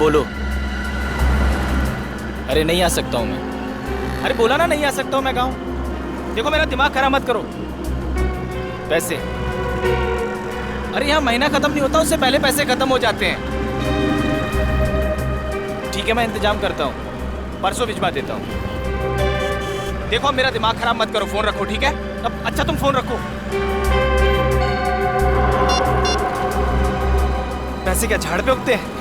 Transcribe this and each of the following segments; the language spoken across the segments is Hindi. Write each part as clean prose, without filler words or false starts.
बोलो। अरे नहीं आ सकता हूँ मैं। अरे बोला ना नहीं आ सकता हूँ मैं गाँव। देखो मेरा दिमाग खराब मत करो। पैसे, अरे यहाँ महीना खत्म नहीं होता उससे पहले पैसे खत्म हो जाते हैं। ठीक है मैं इंतजाम करता हूँ, परसों भिजवा देता हूँ। देखो मेरा दिमाग खराब मत करो, फोन रखो ठीक है? अब अच्छा तुम फोन रखो। पैसे क्या झाड़ पे उगते हैं?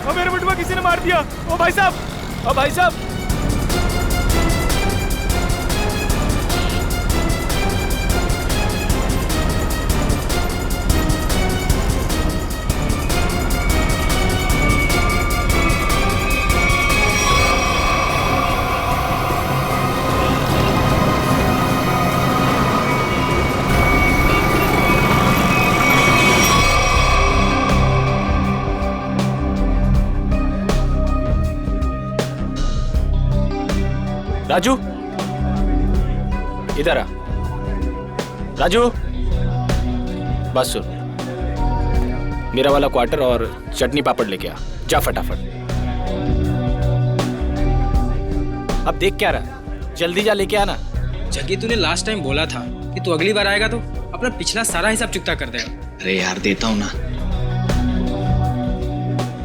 मेरे बटुआ किसी ने मार दिया। ओ भाई साहब, ओ भाई साहब। राजू इधर आ। राजू बस सुन, मेरा वाला क्वार्टर और चटनी पापड़ लेके आ, जा फटाफट। अब देख क्या रहा, जल्दी जा लेके आना। जगी तूने लास्ट टाइम बोला था कि तू अगली बार आएगा तो अपना पिछला सारा हिसाब चुकता कर देगा। अरे यार देता हूँ ना,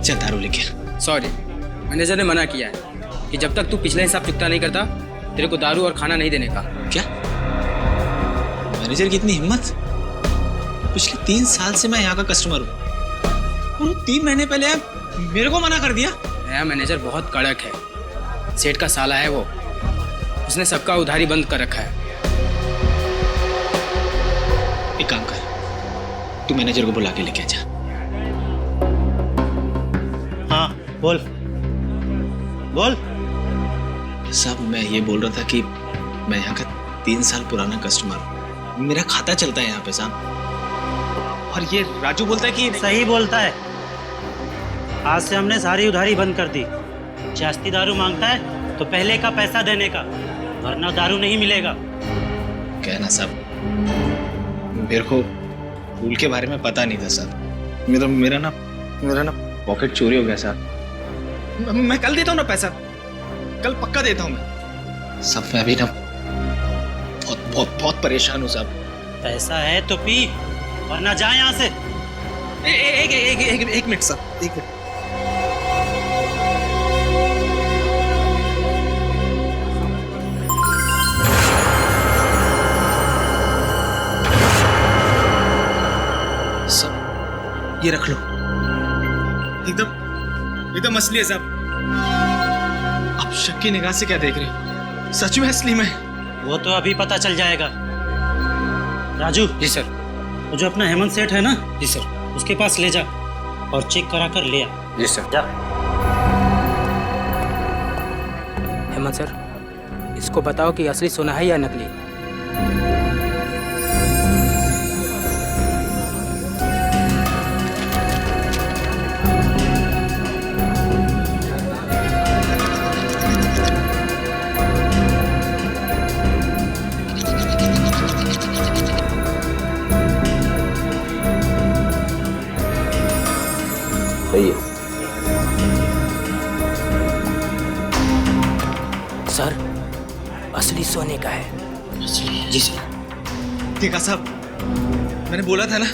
चल दारू लेके आ। सॉरी, मैनेजर ने मना किया है कि जब तक तू पिछला हिसाब चुकता नहीं करता तेरे को दारू और खाना नहीं देने का। क्या मैनेजर की इतनी हिम्मत? पिछले 3 साल से मैं यहाँ का कस्टमर हूँ और 3 महीने पहले मेरे को मना कर दिया। नया मैनेजर बहुत कड़क है, सेठ का साला है वो, उसने सबका उधारी बंद कर रखा है। एक काम कर, तू मैनेजर को बुला के लेके जा। हाँ बोल बोल। साहब मैं ये बोल रहा था कि मैं यहाँ का 3 साल पुराना कस्टमर हूँ, मेरा खाता चलता है यहाँ पे साहब। और ये राजू बोलता है कि सही बोलता है, आज से हमने सारी उधारी बंद कर दी। जास्ती दारू मांगता है तो पहले का पैसा देने का, वरना दारू नहीं मिलेगा। कहना साहब, मेरे को फूल के बारे में पता नहीं था साहब। मेरा ना पॉकेट चोरी हो गया साहब। मैं कल देता हूँ ना पैसा, कल पक्का देता हूँ मैं। सब मैं अभी ना बहुत बहुत बहुत परेशान हूँ साहब। पैसा है तो पी, वरना जा यहाँ से। एक मिनट साहब, एक मिनट। सब ये रख लो, एकदम असली है साहब। आप शक की निगाह से क्या देख रहे हो? सच में असली में? वो तो अभी पता चल जाएगा। राजू। जी सर। वो जो अपना हेमंत सेठ है ना, जी सर, उसके पास ले जा और चेक करा कर ले आ। जी सर। जा। हेमंत सर, इसको बताओ कि असली सोना है या नकली। सही है सर, असली सोने का है। जी सर। देखा साहब, मैंने बोला था ना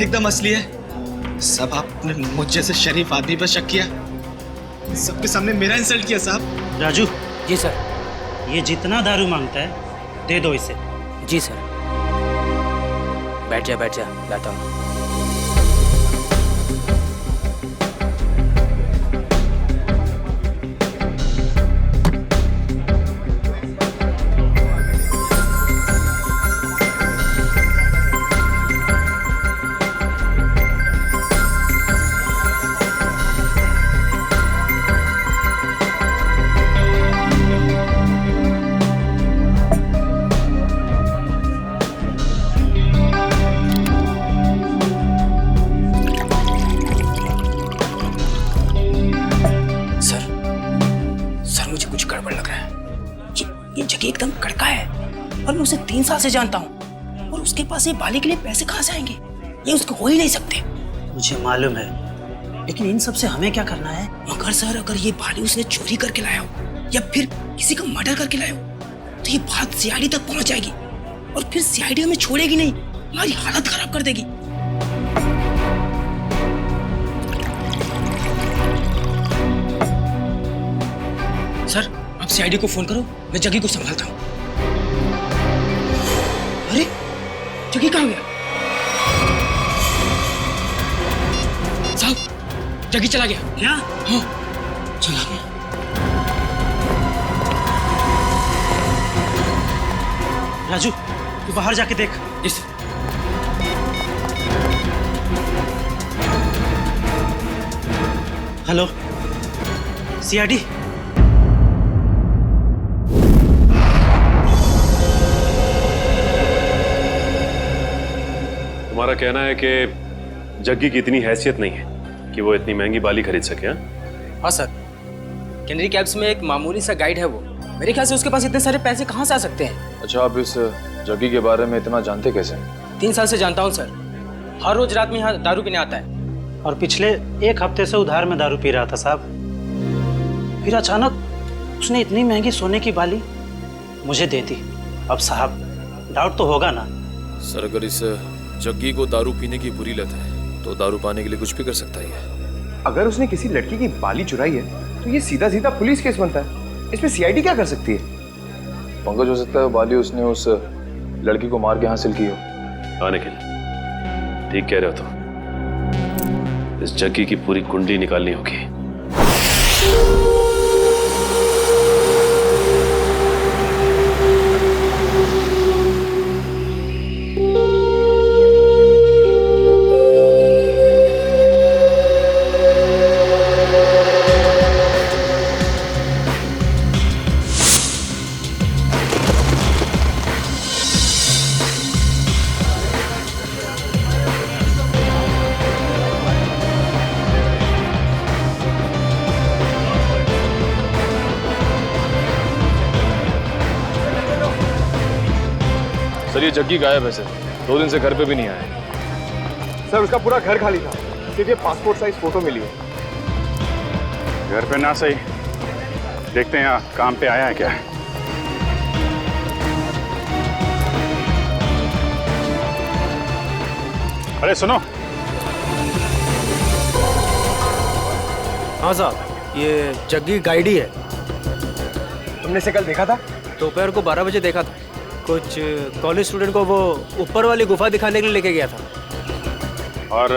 एकदम असली है। सब आपने मुझ जैसे शरीफ आदमी पर शक किया, सबके सामने मेरा इंसल्ट किया साहब। राजू। जी सर। ये जितना दारू मांगता है दे दो इसे। जी सर। बैठ जा, लाता हूँ। जगह एकदम कड़का है और मैं उसे 3 साल से जानता हूँ, और उसके पास ये बाली के लिए पैसे कहाँ से आएंगे? ये उसको हो ही नहीं सकते। मुझे मालूम है, लेकिन इन सब से हमें क्या करना है? मगर सर, अगर ये बाली उसने चोरी करके लाया हो या फिर किसी का मर्डर करके लाया हो तो ये बात सीआईडी तक पहुंच जाएगी, और फिर सीआईडी हमें छोड़ेगी नहीं, हमारी हालत खराब कर देगी। सर, आप सीआईडी को फोन करो, मैं जगी को संभालता हूँ। अरे, जगी कहाँ गया? साहब, जगी चला गया। क्या? हाँ, चला गया। राजू, तू बाहर जाके देख। इस हेलो, सीआईडी। तुम्हारा कहना है कि जग्गी की इतनी हैसियत नहीं है कि वो इतनी महंगी बाली खरीद सके? हाँ सर, कैनरी कैब्स में एक मामूली सा गाइड है वो। मेरे ख्याल से उसके पास इतने सारे पैसे कहाँ से आ सकते हैं? अच्छा, आप इस जग्गी के बारे में इतना जानते कैसे? 3 साल से जानता हूँ सर। हर रोज रात में यहाँ दारू पीने आता है। और पिछले 1 हफ्ते से उधार में दारू पी रहा था साहब। फिर अचानक उसने इतनी महंगी सोने की बाली मुझे दे दी। अब साहब, डाउट तो होगा ना? सर, अगर इस जग्गी को दारू पीने की बुरी लत है तो दारू पाने के लिए कुछ भी कर सकता है। अगर उसने किसी लड़की की बाली चुराई है तो ये सीधा सीधा पुलिस केस बनता है। इसमें सीआईडी क्या कर सकती है? पंकज, हो सकता है बाली उसने उस लड़की को मार के हासिल की हो। हाँ निखिल, ठीक कह रहे हो तुम। इस जग्गी की पूरी कुंडली निकालनी होगी। सर, ये जग्गी गायब है सर। 2 दिन से घर पे भी नहीं आया। सर, उसका पूरा घर खाली था, सिर्फ ये पासपोर्ट साइज फोटो मिली है। घर पे ना सही, देखते हैं यहाँ काम पे आया है क्या। अरे सुनो। हाँ साहब, ये जग्गी गाइड ही है। तुमने इसे कल देखा था? दोपहर को 12 बजे देखा था। कुछ कॉलेज स्टूडेंट को वो ऊपर वाली गुफा दिखाने के लिए लेके गया था। और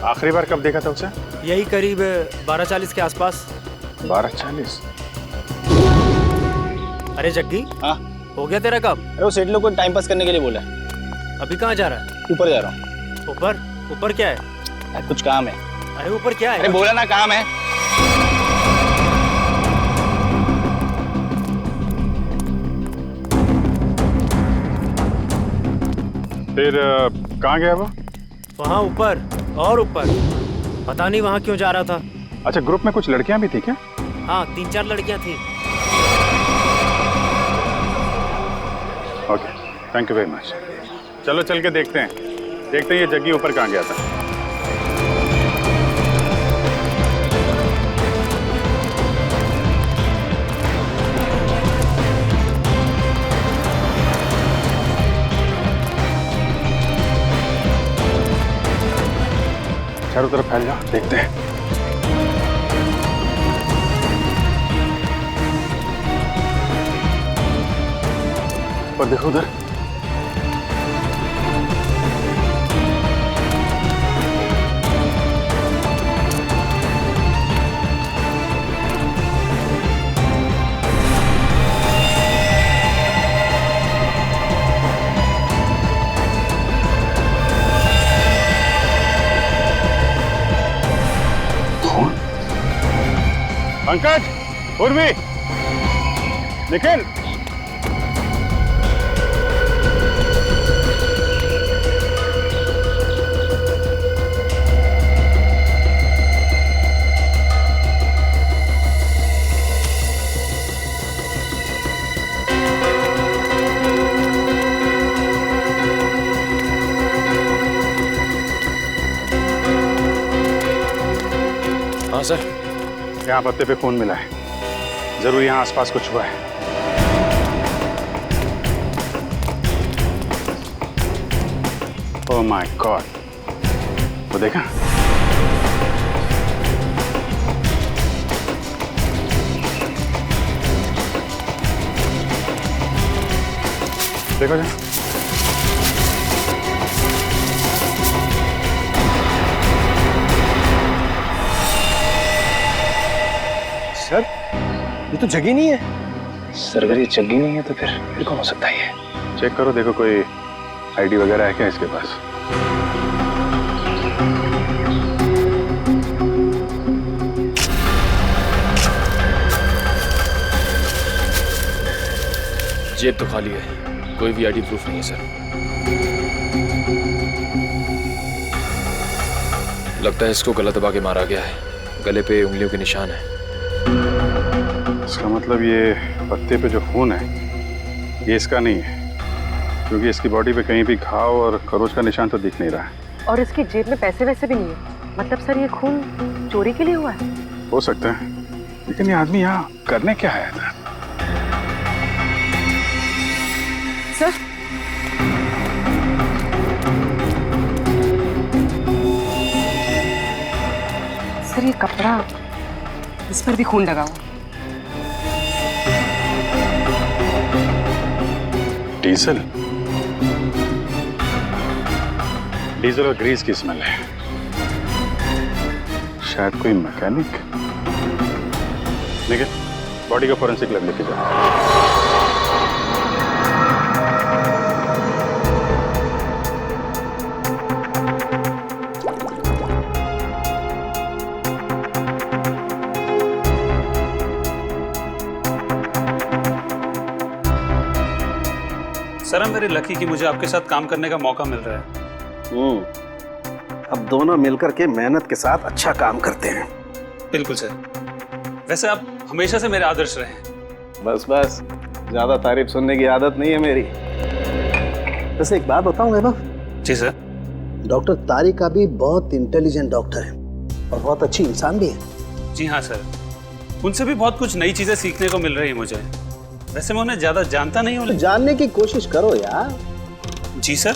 आखिरी बार कब देखा था उसे? यही करीब 12:40 के आसपास। 12:40? अरे जग्गी, हाँ, हो गया तेरा काम? अरे वो सेठ लोग को टाइम पास करने के लिए बोला है। अभी कहाँ जा रहा है? ऊपर जा रहा हूँ। ऊपर? ऊपर क्या है? कुछ काम है। अरे ऊपर क्या है? अरे बोला ना, काम है। फिर कहाँ गया वो? वहाँ ऊपर और ऊपर, पता नहीं वहाँ क्यों जा रहा था। अच्छा, ग्रुप में कुछ लड़कियां भी थी क्या? हाँ, 3-4 लड़कियाँ थी। Okay, thank you very much. चलो चल के देखते हैं ये जग्गी ऊपर कहाँ गया था। चारों तरफ फैल जाओ, देखते हैं। पर देखो उधर। पंकज, उर्वी, निखिल, हाँ सर। यहाँ पत्ते पे खून मिला है, जरूर यहाँ आसपास कुछ हुआ है। ओह माय गॉड, वो देखा? देखो जा। सर ये तो जगी नहीं है। सर अगर ये जग्गी नहीं है तो फिर कौन हो सकता है ये? चेक करो, देखो कोई आईडी वगैरह है क्या इसके पास? जेब तो खाली है, कोई भी आईडी प्रूफ नहीं है सर। लगता है इसको गला दबा के मारा गया है, गले पे उंगलियों के निशान है। इसका मतलब ये पत्ते पे जो खून है ये इसका नहीं है, क्योंकि इसकी बॉडी पे कहीं भी घाव और खरोच का निशान तो दिख नहीं रहा है। और इसकी जेब में पैसे वैसे भी नहीं है। मतलब सर ये खून चोरी के लिए हुआ है? हो सकता है, लेकिन ये आदमी यहाँ करने क्या आया था? सर सर ये कपड़ा, इस पर भी खून लगा हुआ। डीजल, डीजल और ग्रीस की स्मेल है। शायद कोई मैकेनिक। देखिए, बॉडी का फोरेंसिक लैब लेके जाओ। सर मेरी लकी कि मुझे आपके साथ काम करने का मौका मिल रहा है। अब दोनों मिलकर के मेहनत के साथ अच्छा काम करते हैं। बिल्कुल सर। वैसे आप हमेशा से मेरे आदर्श रहे हैं। बस बस, ज्यादा तारीफ सुनने की आदत नहीं है मेरी। वैसे एक बात बताऊं वैभव? जी सर। डॉक्टर तारिका भी बहुत इंटेलिजेंट डॉक्टर है और बहुत अच्छी इंसान भी है। जी हाँ सर, उनसे भी बहुत कुछ नई चीजें सीखने को मिल रही है मुझे। वैसे मैं उन्हें ज्यादा जानता नहीं हूँ। तो जानने की कोशिश करो यार। जी सर।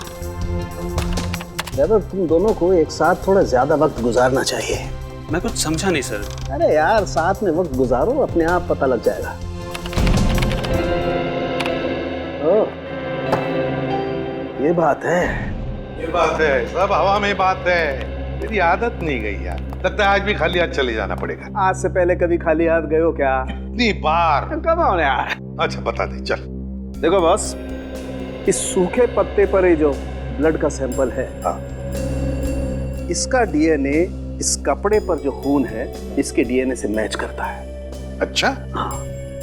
वैभव, तुम दोनों को एक साथ थोड़ा ज्यादा वक्त गुजारना चाहिए। मैं कुछ समझा नहीं सर। अरे यार, साथ में वक्त गुजारो, अपने आप पता लग जाएगा। ओ, ये बात है। ये बात है, सब हवा में बात है। तेरी आदत नहीं गई यार, लगता है आज भी खाली हाथ चले जाना पड़ेगा। आज से पहले कभी खाली हाथ गए हो क्या? इतनी बार। कब आओ यार। अच्छा बता दे, चल। देखो बॉस, इस सूखे पत्ते पर ये जो ब्लड का सैंपल है, इसका डीएनए इस कपड़े पर जो खून है इसके डीएनए से मैच करता है। अच्छा? हाँ।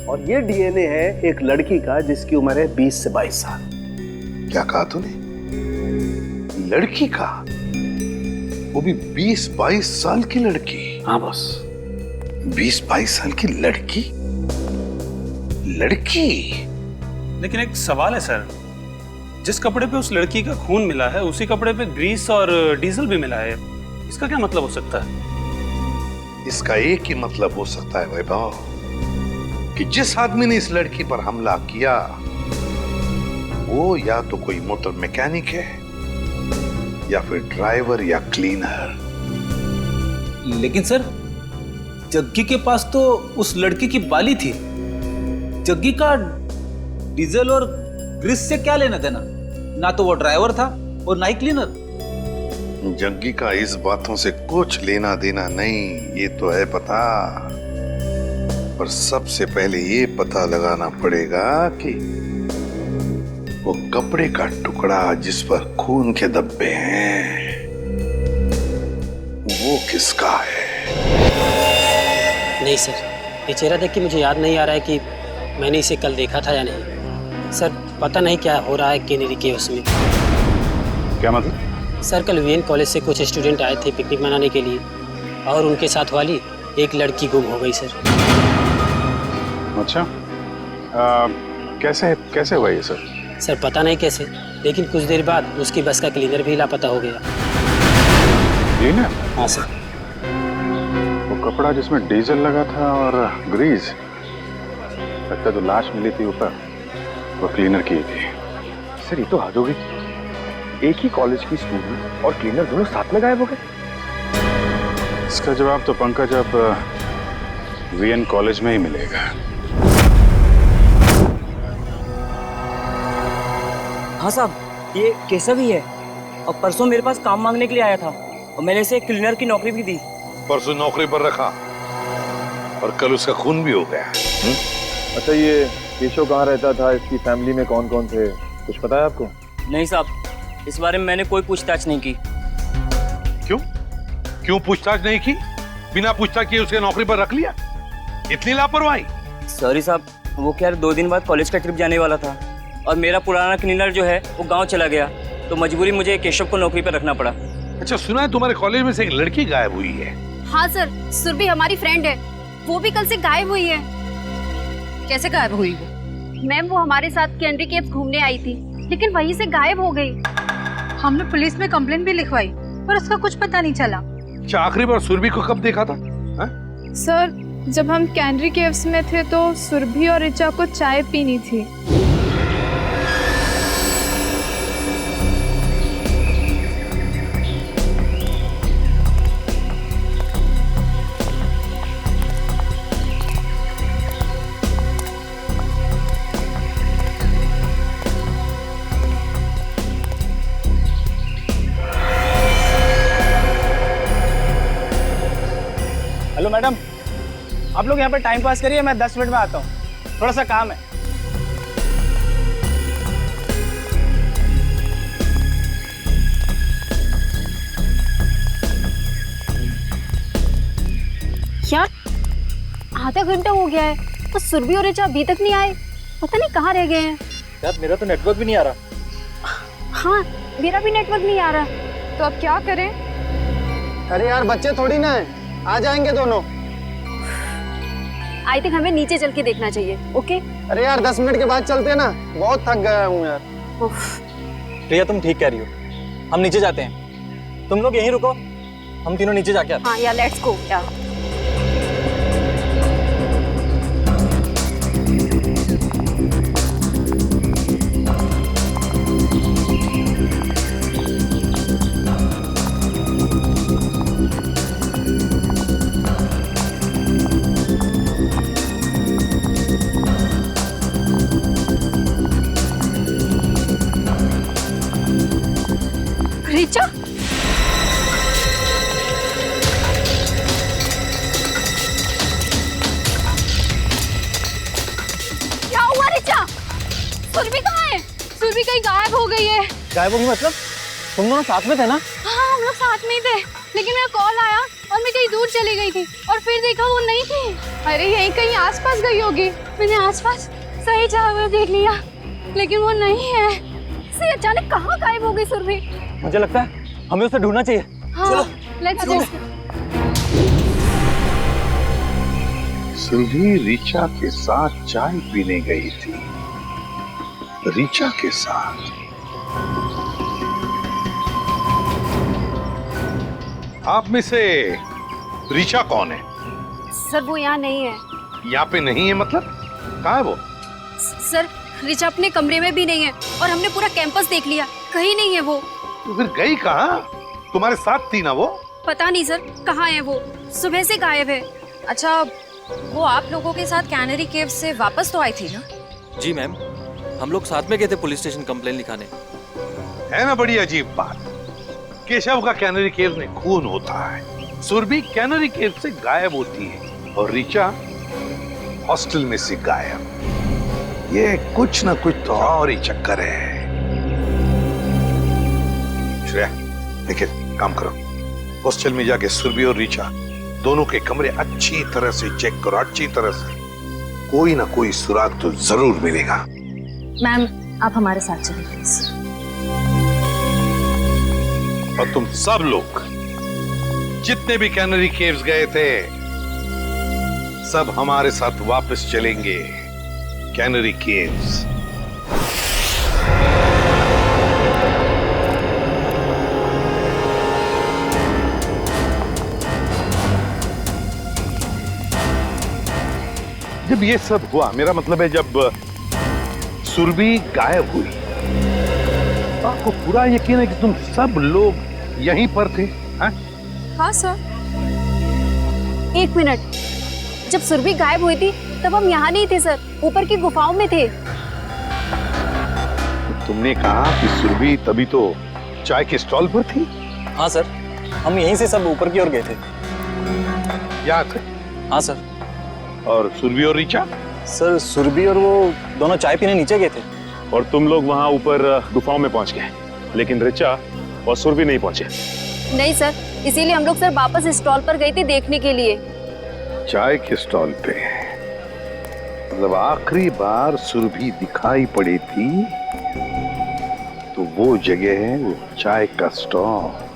और ये डीएनए है एक लड़की का जिसकी उम्र है 20 से 22 साल। क्या कहा तूने? लड़की का? वो भी 20-22 साल की लड़की? हाँ बॉस। 20-22 साल की लड़की? लड़की? लेकिन एक सवाल है सर, जिस कपड़े पे उस लड़की का खून मिला है उसी कपड़े पे ग्रीस और डीजल भी मिला है। इसका क्या मतलब हो सकता है? इसका एक ही मतलब हो सकता है वैभव, कि जिस आदमी ने इस लड़की पर हमला किया वो या तो कोई मोटर मैकेनिक है या फिर ड्राइवर या क्लीनर। लेकिन सर, जग्गी के पास तो उस लड़की की बाली थी। जग्गी का डीजल और ग्रीस से क्या लेना देना? ना तो वो ड्राइवर था और ना ही क्लीनर। जग्गी का इस बातों से कुछ लेना देना नहीं, ये तो है पता। पर सबसे पहले ये पता लगाना पड़ेगा कि वो कपड़े का टुकड़ा जिस पर खून के धब्बे हैं वो किसका है। नहीं सर, ये चेहरा देख के मुझे याद नहीं आ रहा है कि मैंने इसे कल देखा था या नहीं। सर पता नहीं क्या हो रहा है केनेरी के उसमें। क्या मतलब? सर कल वीएन कॉलेज से कुछ स्टूडेंट आए थे पिकनिक मनाने के लिए और उनके साथ वाली एक लड़की गुम हो गई सर। अच्छा, कैसे हुआ ये सर? सर पता नहीं कैसे, लेकिन कुछ देर बाद उसकी बस का क्लीनर भी लापता हो गया। क्लीनर? हाँ सर। वो कपड़ा जिसमें डीजल लगा था और ग्रीस, लगता है जो लाश मिली थी ऊपर वो क्लीनर की थी। सर ये तो हद हो गई। एक ही कॉलेज की स्टूडेंट और क्लीनर दोनों साथ में गायब हो गए। इसका जवाब तो पंकज अब वीएन कॉलेज में ही मिलेगा। हाँ साहब, ये केशव ही है और परसों मेरे पास काम मांगने के लिए आया था और मैंने इसे क्लीनर की नौकरी भी दी। परसों नौकरी पर रखा और कल उसका खून भी हो गया। अच्छा, ये केशव कहाँ रहता था, इसकी फैमिली में कौन कौन थे, कुछ पता है आपको? नहीं साहब, इस बारे में मैंने कोई पूछताछ नहीं की। क्यों पूछताछ नहीं की? बिना पूछताछ किए उसे नौकरी पर रख लिया? इतनी लापरवाही? सॉरी साहब, वो क्या 2 दिन बाद कॉलेज का ट्रिप जाने वाला था और मेरा पुराना क्लीनर जो है वो गांव चला गया, तो मजबूरी मुझे केशव को नौकरी पर रखना पड़ा। अच्छा, सुना है तुम्हारे कॉलेज में से एक लड़की गायब हुई है? हाँ सर, सुरभि हमारी फ्रेंड है, वो भी कल से गायब हुई है। कैसे गायब हुई वो? मैम वो हमारे साथ कैनरी केव्स घूमने आई थी, लेकिन वहीं से गायब हो गई। हमने पुलिस में कंप्लेंट भी लिखवाई पर उसका कुछ पता नहीं चला। अच्छा, आखिरी बार सुरभि को कब देखा था? सर, जब हम कैनरी केव्स में थे तो सुरभि और ऋचा को चाय पीनी थी। हेलो मैडम, आप लोग यहाँ पे टाइम पास करिए, मैं 10 मिनट में आता हूँ, थोड़ा सा काम है। यार आधा घंटा हो गया है तो सुरभि और ऋचा अभी तक नहीं आए, पता नहीं कहाँ रह गए हैं। यार मेरा तो नेटवर्क भी नहीं आ रहा। हाँ मेरा भी नेटवर्क नहीं आ रहा, तो अब क्या करें? अरे यार बच्चे थोड़ी ना है, आ जाएंगे दोनों। आई थिंक हमें नीचे चल के देखना चाहिए। ओके? अरे यार 10 मिनट के बाद चलते हैं ना, बहुत थक गया हूँ यार। प्रिया तुम ठीक कह रही हो, हम नीचे जाते हैं, तुम लोग यहीं रुको, हम तीनों नीचे जाके आते हैं। हाँ यार, लेट्स गो यार। ऋचा, क्या हुआ ऋचा? सुरभि कहाँ है? सुरभि कहीं गायब हो गई है। गायब होगी मतलब? तुम दोनों साथ में थे ना? हाँ हम लोग साथ में ही थे, लेकिन मेरा कॉल आया और मैं कहीं दूर चली गई थी और फिर देखा वो नहीं थी। अरे यहीं कहीं आसपास गई होगी। मैंने आसपास सही जगह देख लिया लेकिन वो नहीं है। से अचानक कहाँ गायब हो गई सुरभि? मुझे लगता है हमें उसे ढूंढना चाहिए। हाँ, लेट्स गो। सुरभि ऋचा के साथ चाय पीने गई थी। ऋचा के साथ? आप में से ऋचा कौन है? सर वो यहाँ नहीं है। यहाँ पे नहीं है मतलब? कहाँ है वो? सर ऋचा अपने कमरे में भी नहीं है और हमने पूरा कैंपस देख लिया, कहीं नहीं है वो। तो फिर गई कहाँ? तुम्हारे साथ थी ना वो? पता नहीं सर कहाँ है वो, सुबह से गायब है। अच्छा, वो आप लोगों के साथ कैनरी केव्स से वापस तो आई थी ना? जी मैम, हम लोग साथ में गए थे पुलिस स्टेशन कंप्लेन लिखाने। है ना बड़ी अजीब बात। केशव का कैनरी केव्स में खून होता है, सुरभि कैनरी केव से गायब होती है और ऋचा हॉस्टल में से गायब। ये कुछ ना कुछ तो और ही चक्कर है। श्रेया, देखिए काम करो, हॉस्टल में जाके सुरभि और ऋचा दोनों के कमरे अच्छी तरह से चेक करो, अच्छी तरह से। कोई ना कोई सुराग तो जरूर मिलेगा। मैम आप हमारे साथ चलिए प्लीज। और तुम सब लोग जितने भी कैनरी केव्स गए थे सब हमारे साथ वापस चलेंगे कैनरी केव्स। जब ये सब हुआ, मेरा मतलब है जब सुरभि गायब हुई, आपको पूरा यकीन है कि तुम सब लोग यहीं पर थे? हाँ सर। 1 मिनट, जब सुरभि गायब हुई थी तब हम यहाँ नहीं थे सर, ऊपर की गुफाओं में थे। तुमने कहा कि सुरभि तभी तो चाय के स्टॉल पर थी? हाँ सर, हम यहीं से सब ऊपर की ओर गए थे। यहाँ थे? हाँ सर। और सुरभि और ऋचा? सर सुरभि और वो दोनों चाय पीने नीचे गए थे। और तुम लोग वहां ऊपर गुफाओं में पहुंच गए, लेकिन ऋचा और सुरभि नहीं पहुंचे। नहीं सर, इसीलिए हम लोग सर वापस स्टॉल पर गए थे देखने के लिए। चाय के स्टॉल पे? मतलब आखिरी बार सुरभि दिखाई पड़ी थी तो वो जगह है वो चाय का स्टॉल।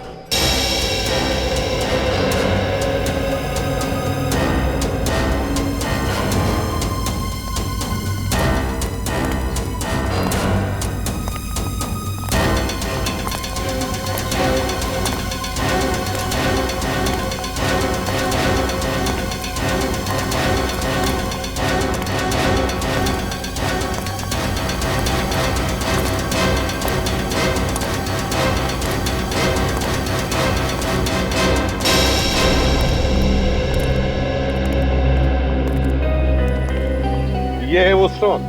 ये है वो स्टॉल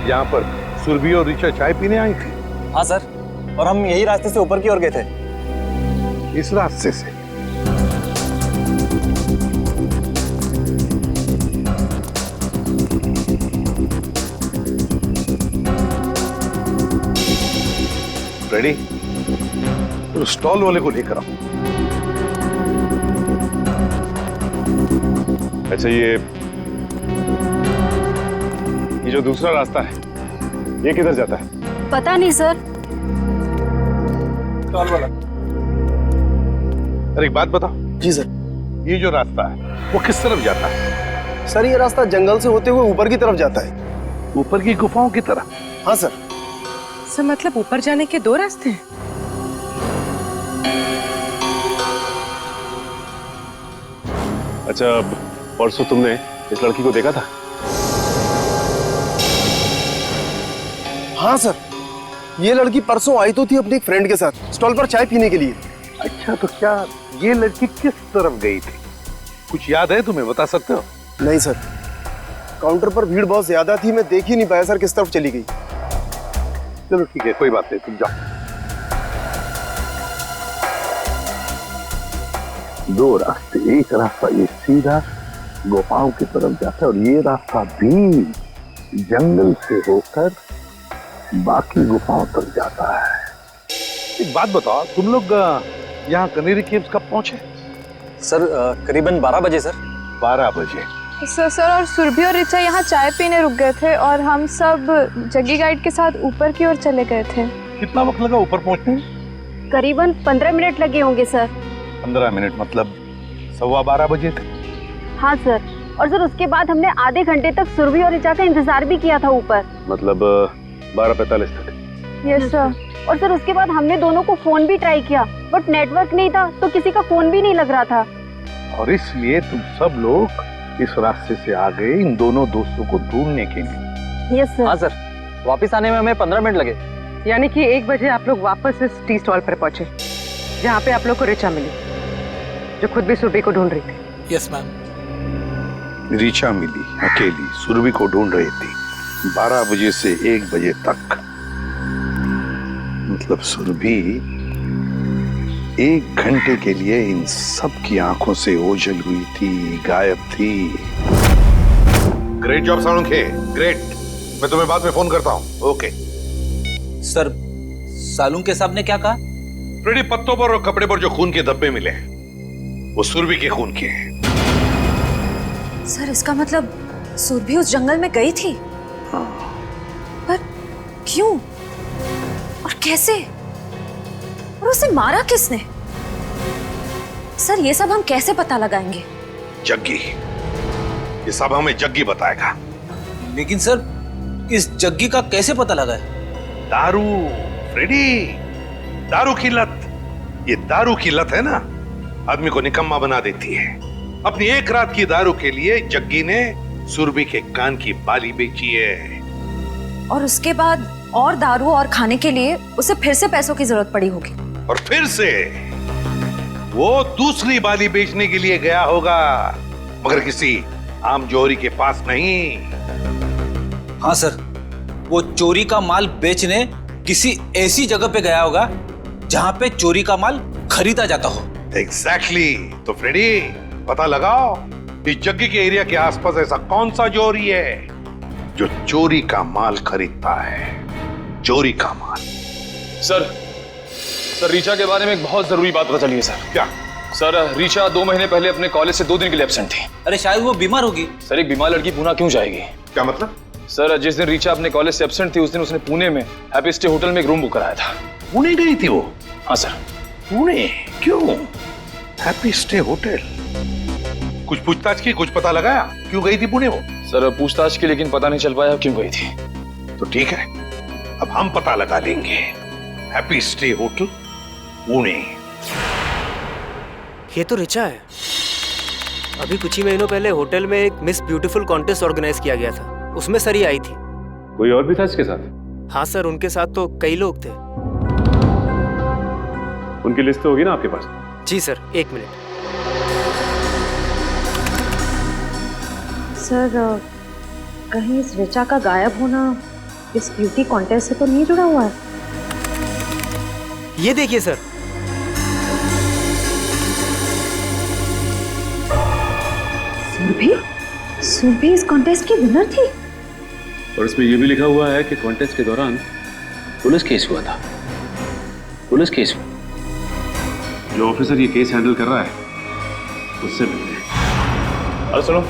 यहाँ पर सुरभि और ऋचा चाय पीने आई थी? हाँ सर, और हम यही रास्ते से ऊपर की ओर गए थे। इस रास्ते से? रेडी? तो स्टॉल वाले को लेकर आओ। अच्छा, ये जो दूसरा रास्ता है ये किधर जाता है? पता नहीं सर। स्टॉल वाला, अरे एक बात बताओ। जी सर। ये जो रास्ता है वो किस तरफ जाता है? सर ये रास्ता जंगल से होते हुए ऊपर की तरफ जाता है। ऊपर की गुफाओं की तरफ? हाँ सर। सर मतलब ऊपर जाने के 2 रास्ते हैं? अच्छा, परसों तुमने इस लड़की को देखा था? हाँ सर, ये लड़की परसों आई तो थी अपनी एक फ्रेंड के साथ स्टॉल पर चाय पीने के लिए। अच्छा, तो क्या ये लड़की किस तरफ गई थी? कुछ याद है तुम्हें, बता सकते हो? नहीं सर, काउंटर पर भीड़ बहुत ज्यादा थी, मैं देख ही नहीं पाया सर किस तरफ चली गई। चलो ठीक है, कोई बात नहीं, तुम जाओ। 2 रास्ते, एक रास्ता ये सीधा गुफाओं की तरफ जाता है और ये रास्ता भी जंगल से होकर बाकी गुफाओं तक जाता है। एक बात बताओ, तुम लोग यहाँ कनेरी केव्स कब पहुंचे? सर करीबन 12 बजे सर। 12 बजे? सर और सुरभि और ऋचा यहाँ चाय पीने रुक गए थे और हम सब जग्गी गाइड के साथ ऊपर की ओर चले गए थे। कितना वक्त लगा ऊपर पहुंचने? करीबन 15 मिनट लगे होंगे सर। 15 मिनट मतलब 12:15 बजे थे? हाँ सर, और सर उसके बाद हमने आधे घंटे तक सुरभि और ऋचा का इंतजार भी किया था ऊपर। मतलब 12:45 तक? Yes sir. और सर उसके बाद हमने दोनों को फोन भी ट्राई किया, बट नेटवर्क नहीं था तो किसी का फोन भी नहीं लग रहा था। और इसलिए तुम सब लोग इस रास्ते से आ गए इन दोनों दोस्तों को ढूंढने के लिए? Yes sir. हाँ सर, वापस आने में हमें 15 मिनट लगे। यानी कि 1 बजे आप लोग वापस इस टी स्टॉल पर पहुंचे जहाँ पे आप लोग को ऋचा मिली, जो खुद भी सुरभि को ढूंढ रही थी। Yes ma'am. ऋचा मिली अकेली, सुरभि को ढूंढ रही थी 12 बजे से 1 बजे तक। मतलब सुरभि 1 घंटे के लिए इन सब की आंखों से ओझल हुई थी, गायब थी। Great job Salunkhe, great. मैं तुम्हें बाद में फोन करता हूँ। Okay sir. सालुंखे साहब ने क्या कहा? फ्रेडी, पत्तों पर और कपड़े पर जो खून के धब्बे मिले वो सुरभि के खून के हैं। सर इसका मतलब सुरभि उस जंगल में गई थी? हाँ। पर क्यों और कैसे, और उसे मारा किसने? सर ये सब हम कैसे पता लगाएंगे? जग्गी, ये सब हमें जग्गी बताएगा। लेकिन सर इस जग्गी का कैसे पता लगाए? दारू फ्रेडी, दारू की लत। ये दारू की लत है ना, आदमी को निकम्मा बना देती है। अपनी 1 रात की दारू के लिए जग्गी ने सुरभि के कान की बाली बेची है। और उसके बाद और दारू और खाने के लिए उसे फिर से पैसों की जरूरत पड़ी होगी। और फिर से वो दूसरी बाली बेचने के लिए गया होगा, मगर किसी आम जौहरी के पास नहीं। हाँ सर, वो चोरी का माल बेचने किसी ऐसी जगह पे गया होगा जहां पे चोरी का माल खरीदा जाता हो। एग्जैक्टली। तो फ्रेडी, पता लगाओ इस जग्गी के एरिया के आसपास ऐसा कौन सा जौहरी है जो चोरी का माल खरीदता है। चोरी का माल। सर रीचा के बारे में एक बहुत जरूरी बात पता चली है सर। क्या? सर रीचा 2 महीने पहले अपने कॉलेज से 2 दिन के लिए एब्सेंट थी। अरे शायद वो बीमार होगी। सर एक बीमार लड़की पुणे क्यों जाएगी? क्या मतलब? सर जिस दिन रीचा अपने कॉलेज से एब्सेंट थी उस दिन उसने पुणे में हैप्पी स्टे होटल में एक रूम बुक कराया था। पुणे गई थी वो? हाँ सर। पुणे क्यों? Happy stay hotel. कुछ पूछताछ की, कुछ पता लगाया क्यों गई थी पुणे वो? सर पूछताछ की, लेकिन पता नहीं चल पाया क्यों गई थी। तो ठीक है, अब हम पता लगा लेंगे। Happy stay hotel Pune. ये तो ऋचा है। अभी कुछ ही महीनों पहले होटल में एक मिस ब्यूटीफुल कॉन्टेस्ट ऑर्गेनाइज किया गया था, उसमें सरी आई थी। कोई और भी था इसके साथ? हाँ सर, उनके साथ तो कई लोग थे। उनकी लिस्ट तो होगी ना आपके पास? जी सर, 1 मिनट। सर कहीं इस ऋचा का गायब होना इस ब्यूटी कॉन्टेस्ट से तो नहीं जुड़ा हुआ है? ये देखिए सर। सुरभि इस कॉन्टेस्ट की विनर थी। और इसमें यह भी लिखा हुआ है कि कॉन्टेस्ट के दौरान पुलिस केस हुआ था। पुलिस केस हुआ। जो ऑफिसर ये केस हैंडल कर रहा है उससे मिलते हैं। अरे सुनो,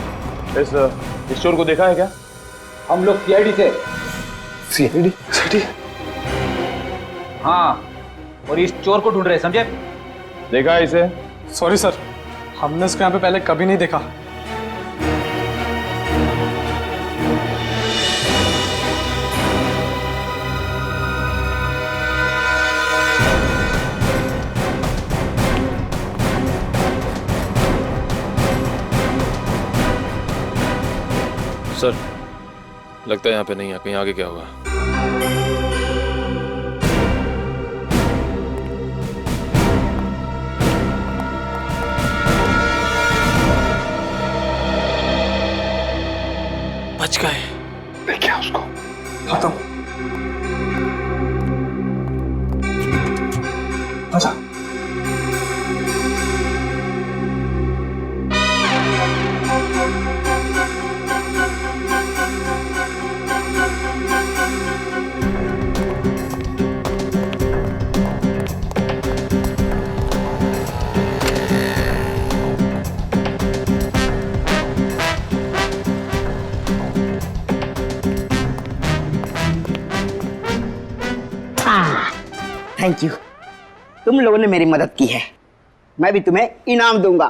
इस चोर को देखा है क्या? हम लोग सीआईडी से। सीआईडी? हाँ, और इस चोर को ढूंढ रहे हैं, समझे? देखा है इसे? सॉरी सर, हमने इसको यहाँ पे पहले कभी नहीं देखा। सर लगता है यहाँ पे नहीं है, कहीं आगे क्या होगा? बच गए। देखिए उसको। खत्म। अच्छा। थैंक यू, तुम लोगों ने मेरी मदद की है, मैं भी तुम्हें इनाम दूंगा।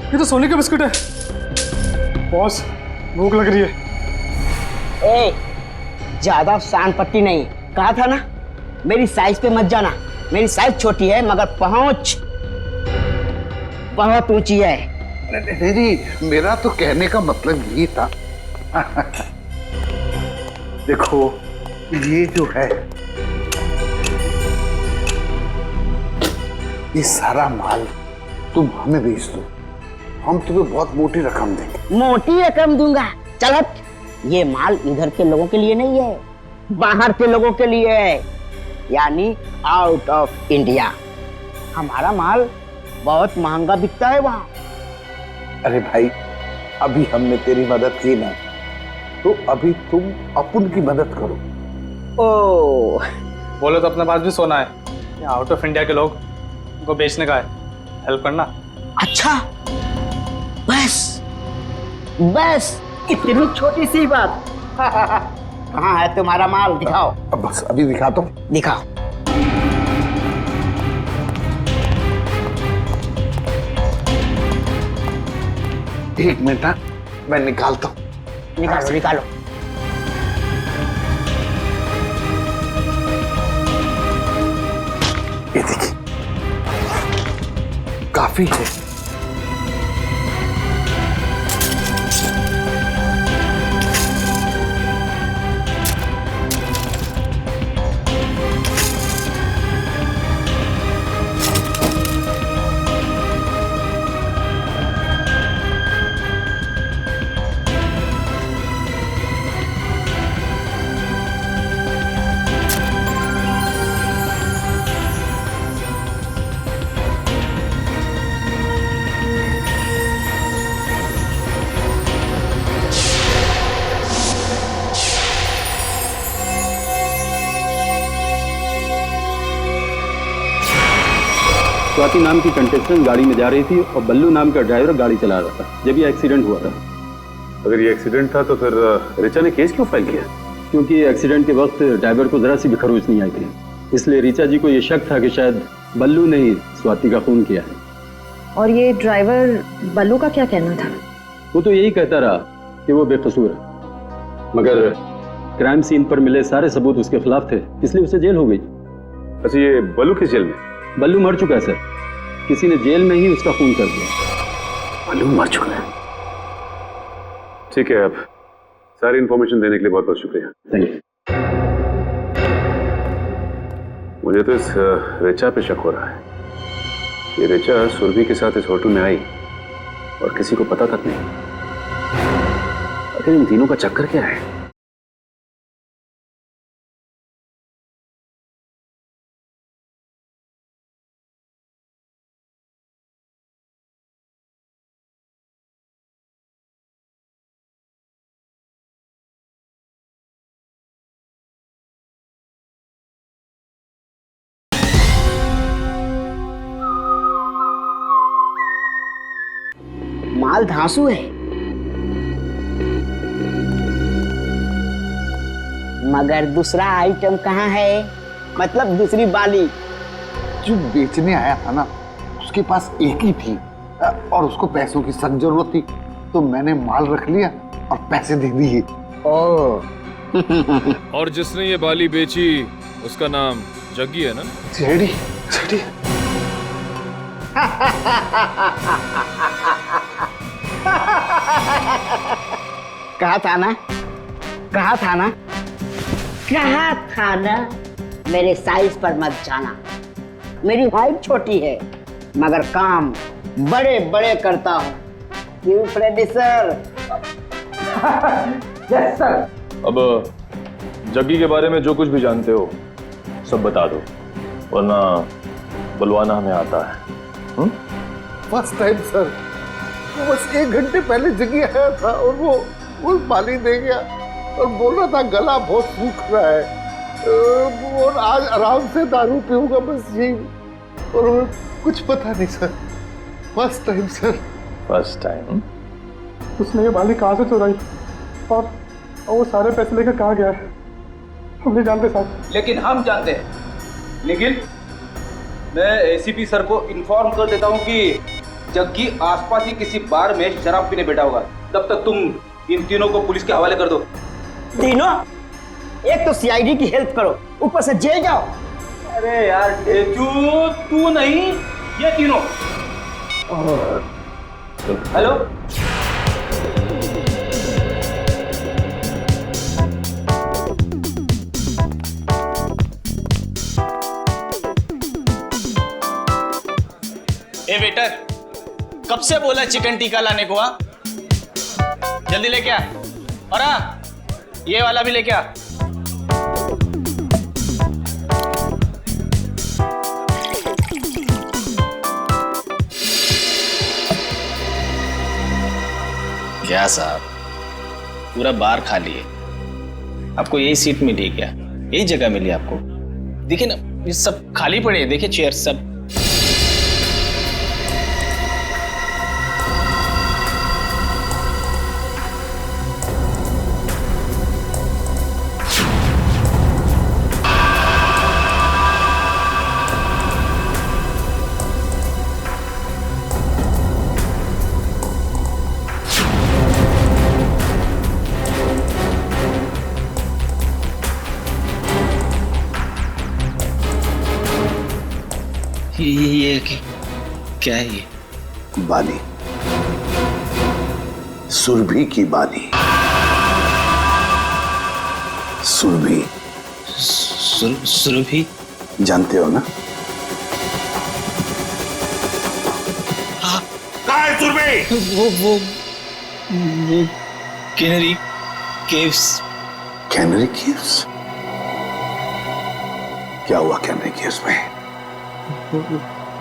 ये तो सोने का बिस्कुट है। बॉस, भूख लग रही है। ए, ज्यादा शान पट्टी नहीं, कहा था ना मेरी साइज पे मत जाना। मेरी साइज छोटी है मगर पहुंच बहुत ऊंची है। नहीं, मेरा तो कहने का मतलब यही था। देखो ये जो है, ये सारा माल तुम हमें बेच दो, हम तुम्हें बहुत मोटी रकम देंगे। मोटी रकम दूंगा? चल हट, ये माल इधर के लोगों के लिए नहीं है, बाहर के लोगों के लिए है, यानी आउट ऑफ इंडिया। हमारा माल बहुत महंगा बिकता है वहां। अरे भाई, अभी हमने तेरी मदद की ना, तो अभी तुम अपन की मदद करो। ओ, बोले तो अपने पास भी सोना है, आउट ऑफ इंडिया के लोग उनको बेचने का है, हेल्प करना। अच्छा, बस बस इतनी छोटी सी बात। कहाँ है तुम्हारा माल, दिखाओ। अब बस अभी दिखाता हूँ। दिखाओ। एक मिनट हाँ, मैं निकालता हूँ। निकालो निकालो। ये देखिए, काफी है। स्वाति नाम की कंटेस्टेंट गाड़ी में जा रही थी और बल्लू नाम का ड्राइवर गाड़ी चला रहा था जब ये एक्सीडेंट हुआ था। अगर ये एक्सीडेंट था तो फिर रिचा ने केस क्यों फाइल किया? क्योंकि एक्सीडेंट के वक्त ड्राइवर को जरा सी भी खरोच नहीं आई थी, इसलिए रिचा जी को ये शक था कि शायद बल्लू ने ही स्वाति का खून किया है। और ये ड्राइवर बल्लू का क्या कहना था? वो तो यही कहता रहा कि वो बेकसूर है, मगर क्राइम सीन पर मिले सारे सबूत उसके खिलाफ थे, इसलिए उसे जेल हो गई। अच्छा, ये बल्लू किस जेल में? बल्लू मर चुका है सर, किसी ने जेल में ही उसका खून कर दिया। बल्लू मर चुका है? ठीक है, अब सारी इंफॉर्मेशन देने के लिए बहुत बहुत शुक्रिया। Thank you. मुझे तो इस रिचा पे शक हो रहा है। ये रिचा सुरभि के साथ इस होटल में आई और किसी को पता तक नहीं। आखिर इन तीनों का चक्कर क्या है? माल धांसू है, मगर दूसरा आइटम कहाँ है? मतलब दूसरी बाली। जो बेचने आया था ना, उसके पास एक ही थी और उसको पैसों की सख्त जरूरत थी, तो मैंने माल रख लिया और पैसे दे दिए। और जिसने ये बाली बेची उसका नाम जग्गी है ना? JD, JD. कहा था ना, कहा था ना, कहा था ना, मेरे साइज पर मत जाना। मेरी हाइट छोटी है मगर काम बड़े बड़े करता हूँ। क्यों फ्रेडी सर? Yes sir. अब जग्गी के बारे में जो कुछ भी जानते हो सब बता दो, वरना बुलवाना हमें आता है। फर्स्ट टाइम सर, वो बस 1 घंटे पहले जगी आया था और वो पानी दे गया और बोल रहा था गला बहुत सूख रहा है और आज आराम से दारू पीऊंगा, बस यही। और कुछ पता नहीं sir, first time sir. First time? उसने ये बाली कहाँ से चुराई और वो सारे पैसे लेकर कहाँ गया है हम नहीं जानते साहब। लेकिन हम जानते हैं। निखिल, मैं एसीपी सर को इन्फॉर्म कर देता हूँ कि जग्गी आसपास ही किसी बार में शराब पीने बैठा होगा। तब तक तुम इन तीनों को पुलिस के हवाले कर दो। तीनों? एक तो सीआईडी की हेल्प करो, ऊपर से जेल जाओ। अरे यार ढेचू, तू नहीं, ये तीनों। हेलो, ए वेटर, कब से बोला चिकन टिक्का लाने को? आ जल्दी लेके आ। और ये वाला भी लेके आ। क्या साहब, पूरा बार खाली है, आपको यही सीट मिली क्या? यही जगह मिली आपको? देखिए ना, ये सब खाली पड़े हैं, देखिए चेयर सब। ये क्या है ये? बाली, सुरभि की बाली। सुरभि। सुरभि जानते हो ना? कहाँ है सुरभि? वो कैनरी केव्स। Canary caves? क्या हुआ कैनरी केव्स में?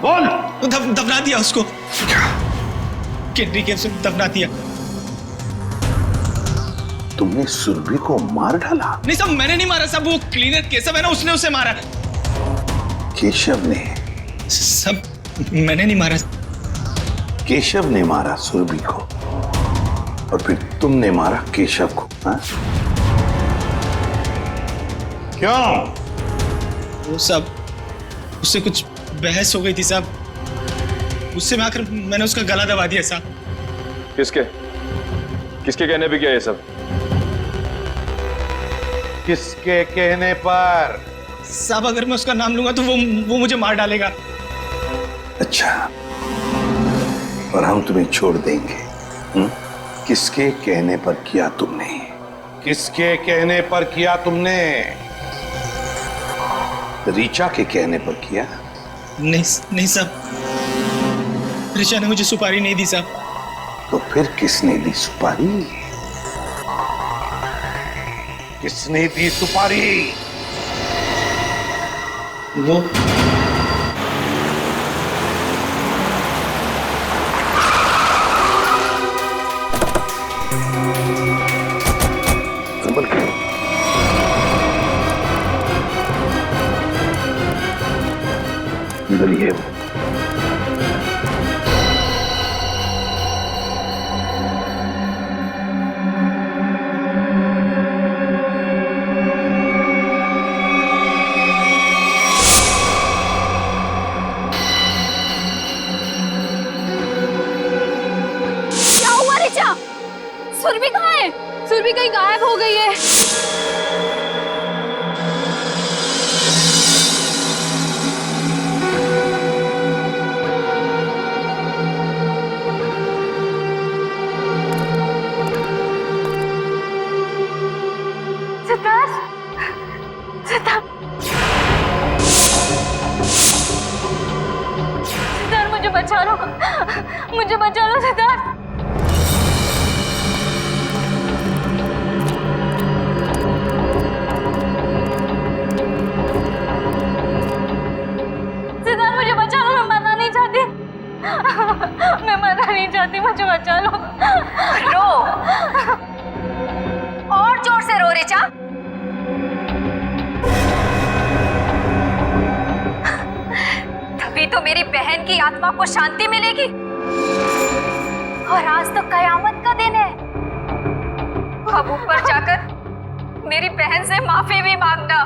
बोल। दफना दिया उसको। कैनरी केव्स में दफना दिया। तुमने सुरभि को मार डाला? नहीं साहब, मैंने नहीं मारा साहब, वो क्लीनर केशव है ना, उसने उसे मारा। केशव ने? सब मैंने नहीं मारा। केशव ने मारा सुरभि को और फिर तुमने मारा केशव को, हाँ? क्यों? वो सब उससे कुछ बहस हो गई थी साहब, उससे मैं आकर मैंने उसका गला दबा दिया साहब। किसके कहने पे किया ये सब? किसके कहने पर? साहब अगर मैं उसका नाम लूंगा तो वो मुझे मार डालेगा। अच्छा, और हम तुम्हें छोड़ देंगे? किसके कहने पर किया तुमने? किसके कहने पर किया तुमने? ऋचा के कहने पर किया? नहीं साहब, ऋचा ने मुझे सुपारी नहीं दी साहब। तो फिर किसने दी सुपारी? किसने दी सुपारी? वो इधर ही है वो। क्या हुआ ऋचा? सुरभि कहाँ है? सुरभि कहीं गायब हो गई है। सिद्धार्थ, मुझे बचा लो, मुझे बचा लो सिद्धार्थ। सिद्धार्थ मुझे बचा लो, मैं मरना नहीं चाहती, मैं मरना नहीं चाहती, मुझे बचा लो। रो, और जोर से रो ऋचा। तभी तो मेरी बहन की आत्मा को शांति मिलेगी। और आज तो कयामत का दिन है। अब ऊपर जाकर मेरी बहन से माफी भी मांगना।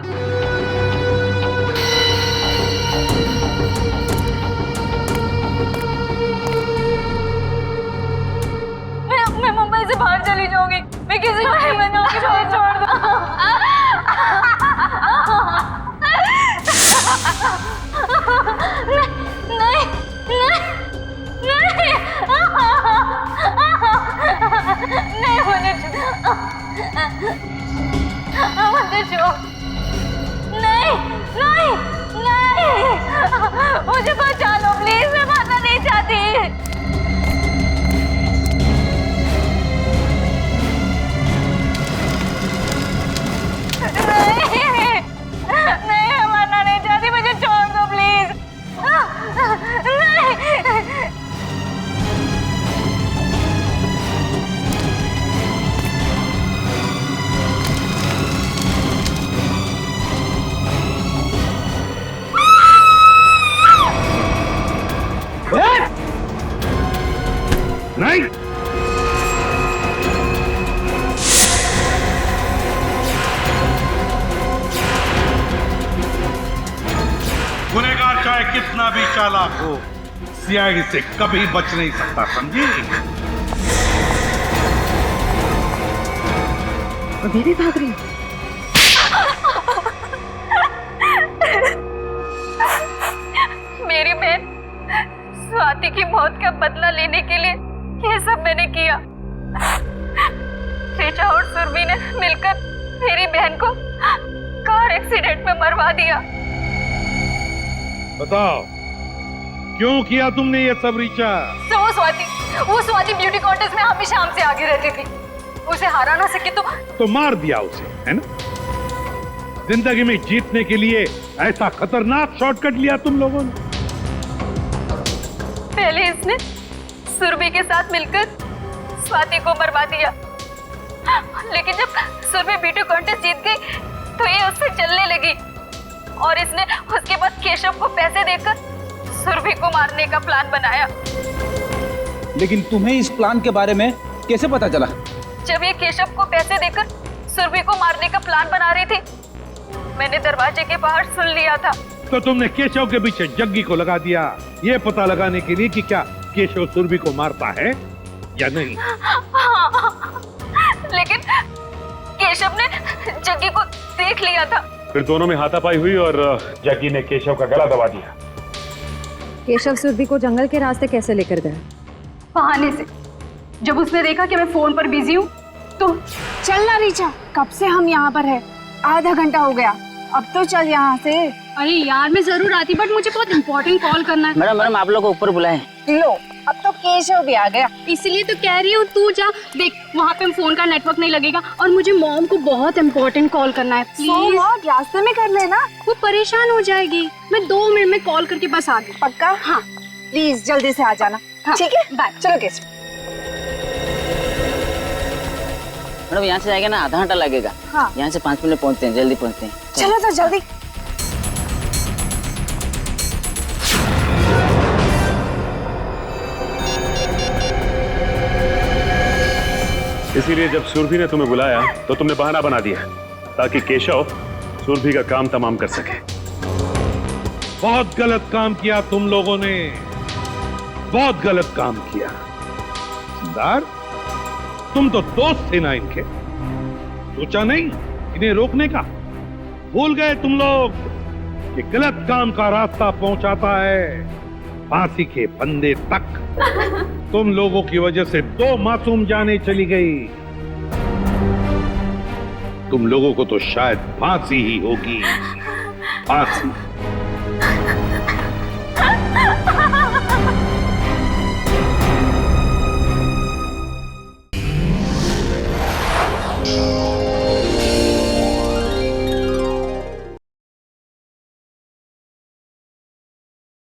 मैं मुंबई से बाहर चली जाऊंगी, मैं किसी को नहीं मनाऊंगी, छोड़ दो। नहीं, मुझे नहीं, मुझे बचा लो प्लीज, मैं मरना नहीं चाहती। नहीं, मैं मरना नहीं चाहती, मुझे छोड़ दो प्लीज। नहीं। नहीं, गुनहगार चाहे कितना भी चालाक हो, सीआईडी से कभी बच नहीं सकता, समझी? अभी भी भाग रही हो? मेरी स्वाति की मौत का बदला लेने के लिए ये सब मैंने किया। ऋचा और सुरभि ने मिलकर मेरी बहन को कार एक्सीडेंट में मरवा दिया। बताओ क्यों किया तुमने ये सब ऋचा? तो वो स्वाति ब्यूटी कॉन्टेस्ट में हमेशा हमसे आगे रहती थी। उसे हरा ना सके तो मार दिया उसे, है ना? जिंदगी में जीतने के लिए ऐसा खतरनाक शॉर्टकट लिया तुम लोगों ने। पहले इसने सुरभि के साथ मिलकर स्वाति को मरवा दिया, लेकिन जब सुरभि ब्यूटी कॉन्टेस्ट जीत गई तो ये उससे जलने लगी और इसने उसके बाद केशव को पैसे देकर सुरभि को मारने का प्लान बनाया। लेकिन तुम्हें इस प्लान के बारे में कैसे पता चला? जब ये केशव को पैसे देकर सुरभि को मारने का प्लान बना रही थी, मैंने दरवाजे के बाहर सुन लिया था। तो तुमने केशव के पीछे जग्गी को लगा दिया, ये पता लगाने के लिए कि क्या केशव सुरभि को मारता है या नहीं? लेकिन केशव ने जग्गी को देख लिया था। फिर दोनों में हाथापाई हुई और जग्गी ने केशव का गला दबा दिया। केशव सुरभि को जंगल के रास्ते कैसे लेकर गया? बहाने से। जब उसने देखा कि मैं फोन पर बिजी हूँ तो चल ना रीचा, कब से हम यहाँ पर है, आधा घंटा हो गया, अब तो चल यहाँ से। अरे यार मैं जरूर आती, बट मुझे बहुत इम्पोर्टेंट कॉल करना है। मैडम आप लोग को ऊपर बुलाएं। लो अब तो केशव भी आ गया। इसलिए तो कह रही हूँ तू जा, देख वहाँ पे फोन का नेटवर्क नहीं लगेगा और मुझे मॉम को बहुत इम्पोर्टेंट कॉल करना है। प्लीज रास्ते में कर लेना, वो परेशान हो जाएगी। मैं 2 मिनट में कॉल करके बस आ गई। पक्का? हाँ प्लीज जल्दी से आ जाना। ठीक है बाय। चलो केशव। मैडम यहाँ से जाएगा ना आधा घंटा लगेगा। हाँ। यहाँ से 5 मिनट पहुँचते हैं, जल्दी पहुँचते हैं। चलो तो जल्दी। इसीलिए जब सुरभि ने तुम्हें बुलाया तो तुमने बहाना बना दिया ताकि केशव सुरभि का काम तमाम कर सके। बहुत गलत काम किया तुम लोगों ने, बहुत गलत काम किया। सिद्धार्थ, तुम तो दोस्त थे ना इनके, सोचा नहीं इन्हें रोकने का? भूल गए तुम लोग कि गलत काम का रास्ता पहुंचाता है फांसी के फंदे तक। तुम लोगों की वजह से 2 मासूम जानें चली गई। तुम लोगों को तो शायद फांसी ही होगी, फांसी।